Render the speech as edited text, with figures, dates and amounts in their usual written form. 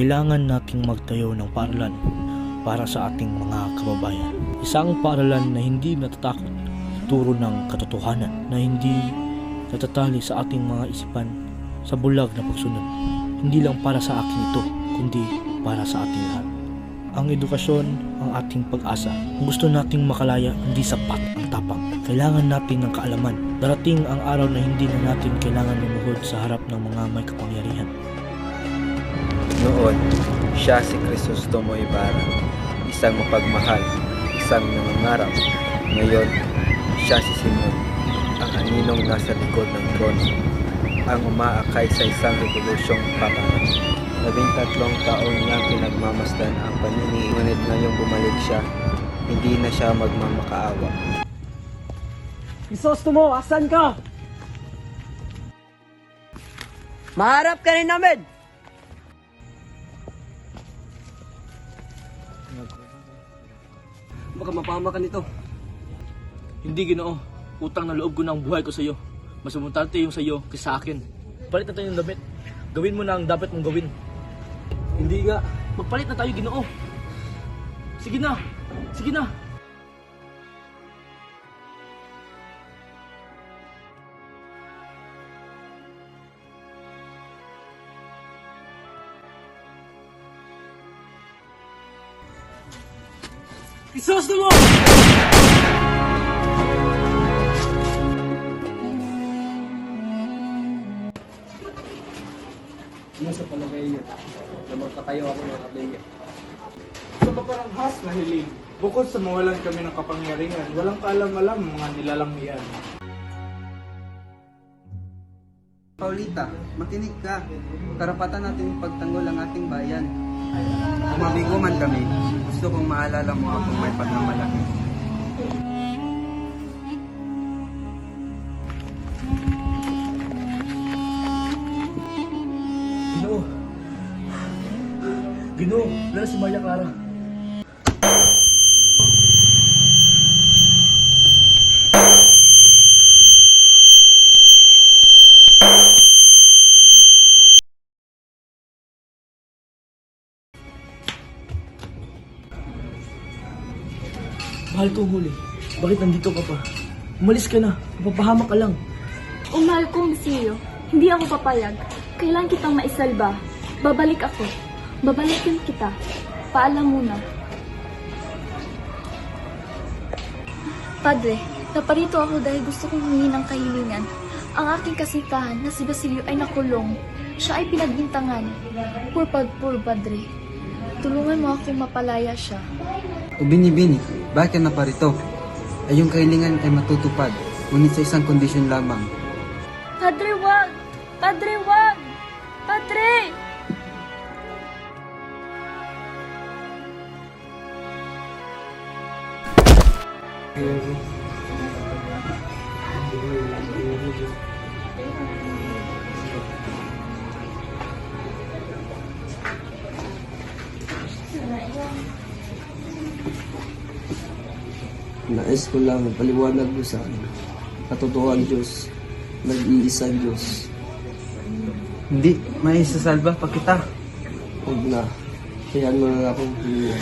kailangan nating magtayo ng paaralan para sa ating mga kababayan. Isang paaralan na hindi natatakot turo ng katotohanan, na hindi natatali sa ating mga isipan sa bulag na pagsunod. Hindi lang para sa akin ito, kundi para sa ating lahat. Ang edukasyon ang ating pag-asa. Kung gusto nating makalaya, hindi sapat ang tapang. Kailangan natin ng kaalaman. Darating ang araw na hindi na natin kailangan lumuhod sa harap ng mga may kapangyarihan. Noon, siya si Crisostomo Ibarra, isang mapagmahal, isang nangangarap. Ngayon, siya si Simon, ang aninong nasa likod ng trono, ang umaakay sa isang revolusyong papangat. 13 taon niya pinagmamasdan ang panini, ngunit ngayong bumalik siya, hindi na siya magmamakaawa. Crisostomo, asan ka? Maharap ka rin namin! Baka mapahama ka nito. Hindi, Ginoo. Utang na loob ko na ang buhay ko sa iyo. Mas importante yung sa iyo kaysa sa akin. Palit na tayo ng damit. Gawin mo na ang dapat mong gawin. Hindi nga. Magpalit na tayo, Ginoo. Sige na. Sige na. Crisostomo! Ano sa palagay niyo na magkatayo ako ng kabliya? Sa kaparanghas na hiling, bukod sa mawalan kami ng kapangyarihan, walang kaalam-alam mga nilalang iyan. Paulita, makinig ka. Karapatan natin pagtanggol ang ating bayan. Kung mabigo man kami, gusto kong maalala mo akong may pagmamalaki. Ginoo. Ginoo, lalo si Maria Clara. Mahal kong huli. Bakit nandito ka pa? Umalis ka na. Mapapahamak ka lang. Mahal kong Siyo, hindi ako papayag. Kailan kitang maisalba. Babalik ako. Babalikin kita. Paalam muna. Padre, naparito ako dahil gusto kong humingi ng kahilingan. Ang aking kasintahan na si Basilio ay nakulong. Siya ay pinagbintangan. Poor Padre. Tulungan mo akong mapalaya siya. O Bini-Bini, bakit ka naparito? Ay yung kahilingan ay matutupad, ngunit sa isang kondisyon lamang. Padre, wag! Padre, wag! Padre! Nais ko lang paliwanag mo sa akin. Katotohanan Diyos, nag-iisa Diyos. Hindi, may isasalba pa kita. Huwag na. Kayaan mo na akong huminga.